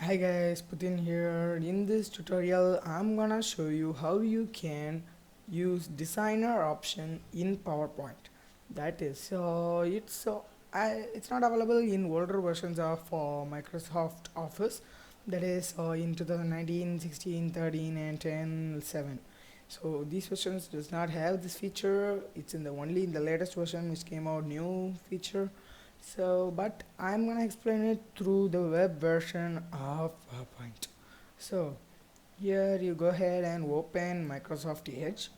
Hi guys, Putin here. In this tutorial, I'm gonna show you how you can use designer option in PowerPoint. That is, it's not available in older versions of Microsoft Office. That is in 2019, 16, 13, and 10, 7. So these versions does not have this feature. It's in the only in the latest version which came out new feature. But I'm gonna explain it through the web version of PowerPoint. So here you go ahead and open Microsoft Edge.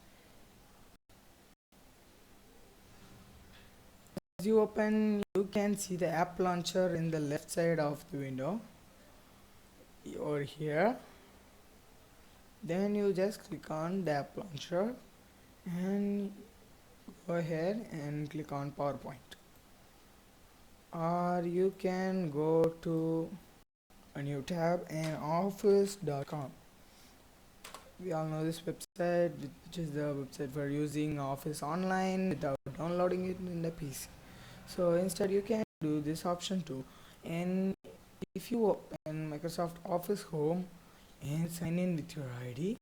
As you open, you can see the app launcher in the left side of the window over here. Then you just click on the app launcher and go ahead and click on PowerPoint. Or you can go to a new tab and office.com. We all know this website, which is the website for using Office online without downloading it in the PC. So instead you can do this option too. And if you open Microsoft Office Home and sign in with your ID,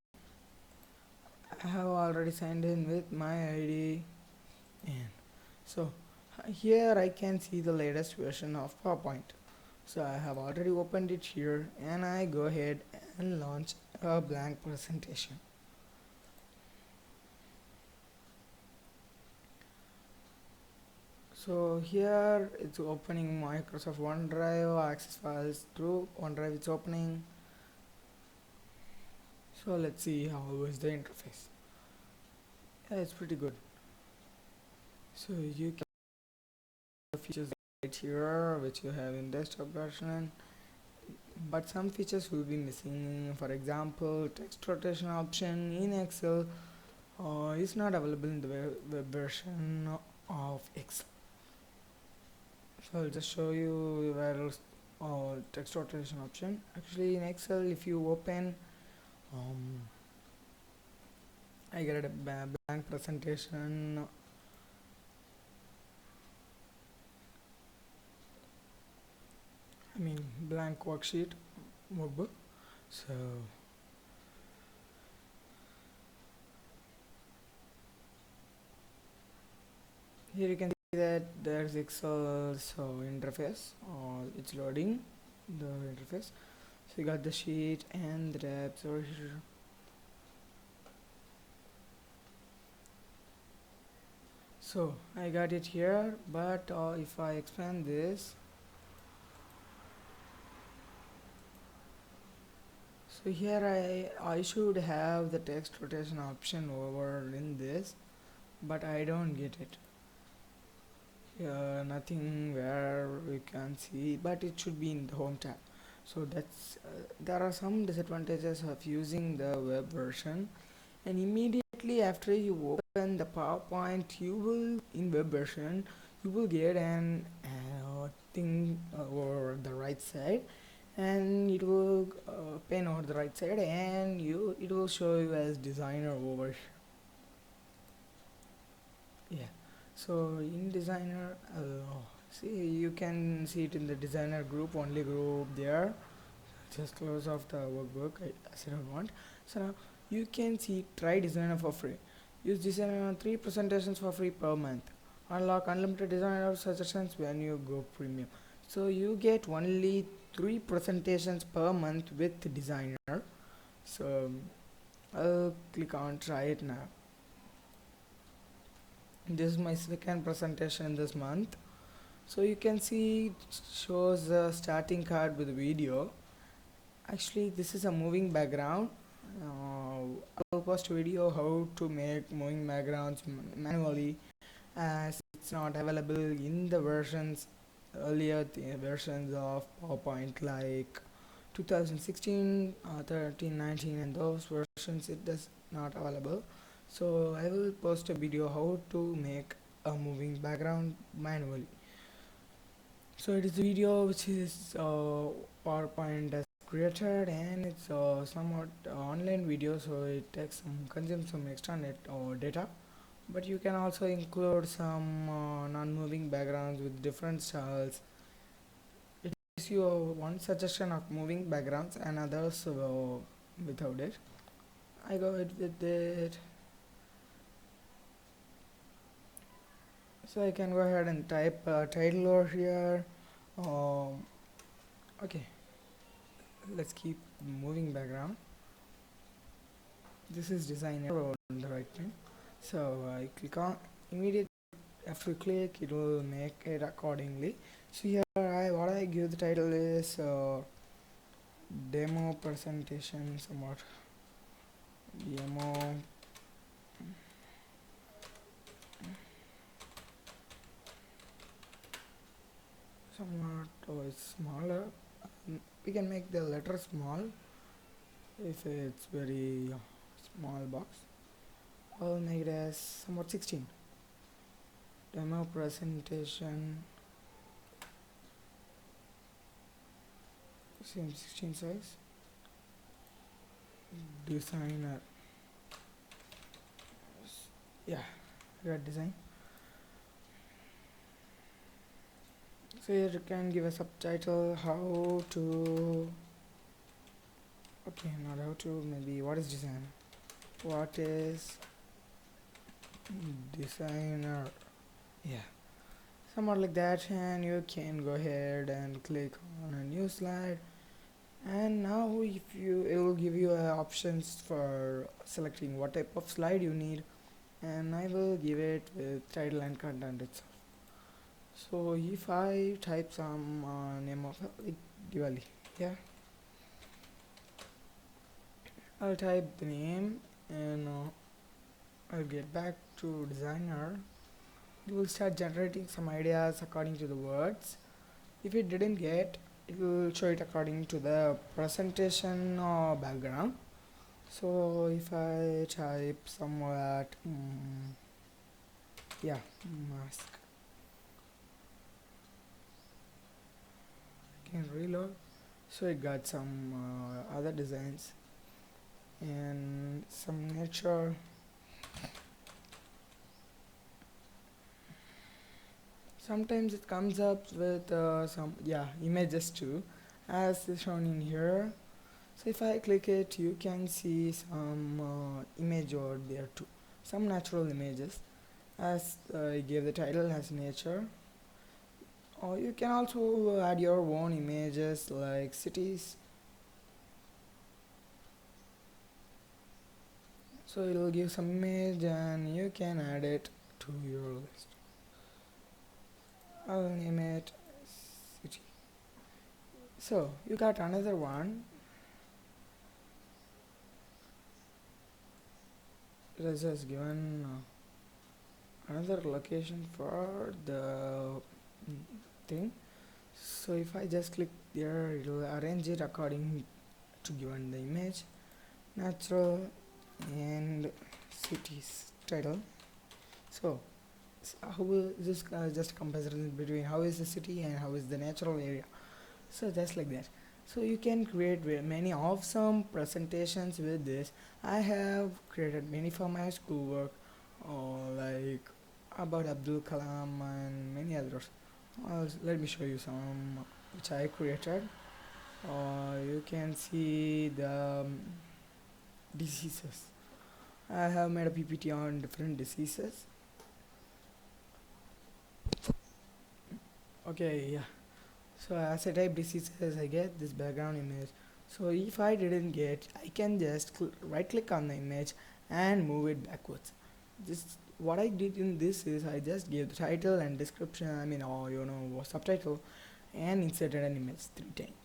I have already signed in with my ID. And so here I can see the latest version of PowerPoint. So I have already opened it here, and I go ahead and launch a blank presentation. So here it's opening Microsoft OneDrive, access files through OneDrive, it's opening. So let's see how is the interface. Yeah, it's pretty good. So you can features right here which you have in desktop version, but some features will be missing. For example, text rotation option in Excel is not available in the web version of Excel. So I'll just show you where else text rotation option. Actually in Excel, if you open I get a blank presentation. Blank worksheet workbook. So here you can see that there's Excel interface. It's loading the interface. So you got the sheet and the tabs over here. So I got it here, but if I expand this, so here I should have the text rotation option over in this, but I don't get it. Nothing where we can see, but it should be in the home tab. So that's there are some disadvantages of using the web version. And immediately after you open the PowerPoint, you will in web version you will get an thing over the right side, and it will pen over the right side, and it will show you as designer over here. Yeah, so in designer, see, you can see it in the designer group, only group there. Just close off the workbook as I don't want. So now you can see try designer for free. Use designer on 3 presentations for free per month. Unlock unlimited designer suggestions when you go premium. So you get only 3 presentations per month with designer. So I'll click on try it now. This is my second presentation this month. So you can see it shows a starting card with video. Actually this is a moving background. I'll post a video how to make moving backgrounds manually, as it's not available in the versions earlier versions of PowerPoint like 2016, 13, 19, and those versions it does not available. So I will post a video how to make a moving background manually. So it is a video which is PowerPoint has created, and it's somewhat online video, so it takes consumes some extra net or data. But you can also include some non-moving backgrounds with different styles. It Gives you one suggestion of moving backgrounds and others without it. I go it with it. So I can go ahead and type title over here. Um, okay, let's keep moving background. This is designer on the right thing. So I click on immediate. After you click, it will make it accordingly. So here what I give the title is demo presentation, somewhat demo somewhat smaller. We can make the letter small if it's very small box. I'll make it as somewhat 16. Demo presentation, same 16 size. Designer, yeah, red design. So here you can give a subtitle, how to, okay, not how to, maybe what is design, what is designer, yeah, somewhat like that. And you can go ahead and click on a new slide, and now if you, it will give you options for selecting what type of slide you need, and I will give it with title and content itself. So if I type some name of like Diwali, yeah, I'll type the name, and I'll get back to designer. It will start generating some ideas according to the words. If it didn't get, it will show it according to the presentation or background. So if I type somewhat, yeah, mask, I can reload. So it got some other designs and some nature. Sometimes it comes up with some, yeah, images too, as is shown in here. So if I click it, you can see some image over there too, some natural images, as I gave the title as nature. Or you can also add your own images like cities. So it will give some image and you can add it to your list. I'll name it city. So you got another one. It is just given another location for the thing. So if I just click there, it will arrange it according to given the image, natural and cities title. So how is this just comparison between how is the city and how is the natural area. So just like that. So you can create many awesome presentations with this. I have created many for my schoolwork, like about Abdul Kalam and many others. Let me show you some which I created. You can see the diseases. I have made a PPT on different diseases. Okay, yeah. So as I type diseases, I get this background image. So if I didn't get, I can just right click on the image and move it backwards. This what I did in this is I just gave the title and description, I mean, or subtitle, and inserted an image 3 times.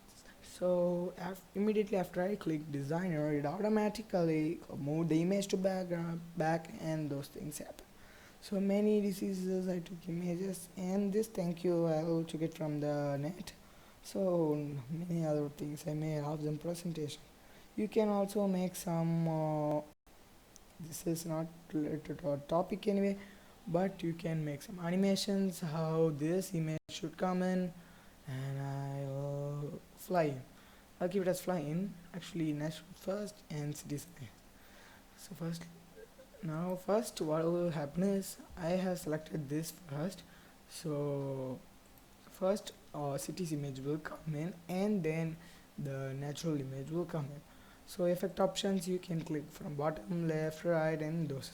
So immediately after I click designer, it automatically moved the image to background back, and those things happen. So many diseases I took images, and this thank you I took it from the net. So many other things I made of them presentation. You can also make some. This is not related to our topic anyway, but you can make some animations how this image should come in, and I will fly in. I'll keep it as fly in. Actually, national first and design. So first what will happen is I have selected this first. So first city's image will come in, and then the natural image will come in. So effect options, you can click from bottom, left, right, and those.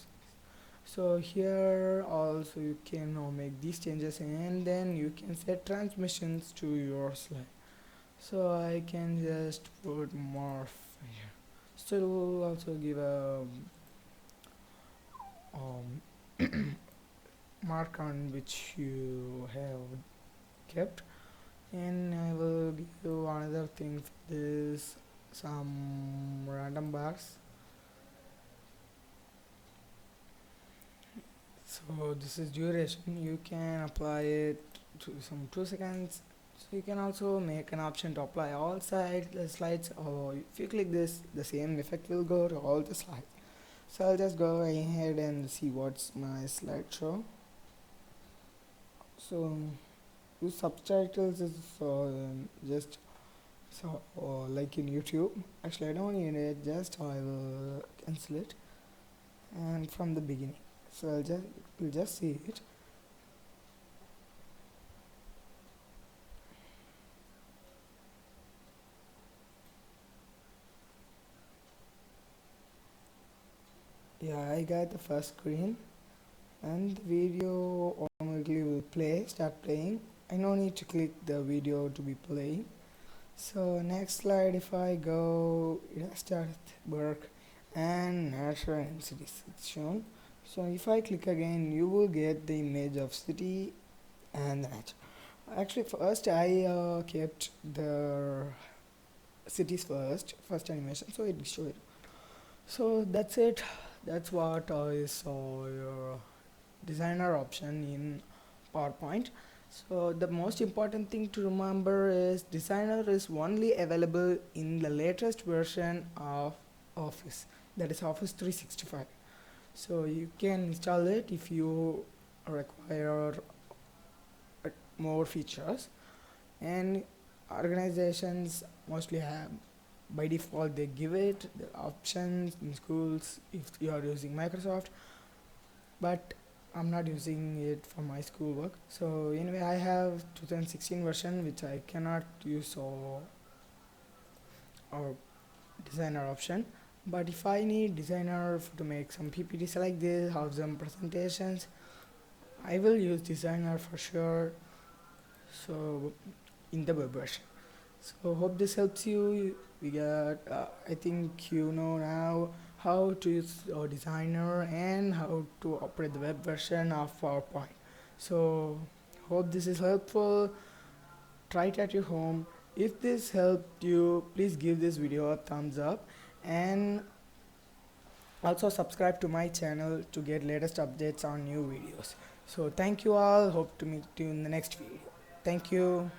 So here also you can make these changes, and then you can set transmissions to your slide. So I can just put more here. So it will also give a um, mark on which you have kept, and I will give you another thing for this, some random bars. So this is duration, you can apply it to some 2 seconds. So you can also make an option to apply all slides, or if you click this, the same effect will go to all the slides. So I'll just go ahead and see what's my slideshow. So use subtitles is just so like in YouTube. Actually, I don't need it, just I will cancel it, and from the beginning. So we'll just see it. Yeah, I got the first screen, and the video automatically will start playing. I no need to click the video to be playing. So next slide, if I go, it has started work, and natural and cities it's shown. So if I click again, you will get the image of city and the nature. Actually, first I kept the cities first animation, so it showed. So that's it. That's what is your designer option in PowerPoint. So the most important thing to remember is designer is only available in the latest version of Office, that is Office 365. So you can install it if you require more features, and organizations mostly have, by default they give it the options in schools if you are using Microsoft, but I'm not using it for my schoolwork. So anyway, I have 2016 version which I cannot use or designer option. But if I need designer to make some PPTs like this or some presentations, I will use designer for sure. So in the web version. So hope this helps you. We got I think you know now how to use designer and how to operate the web version of PowerPoint. So hope this is helpful. Try it at your home. If this helped you, please give this video a thumbs up, and also subscribe to my channel to get latest updates on new videos. So thank you all. Hope to meet you in the next video. Thank you.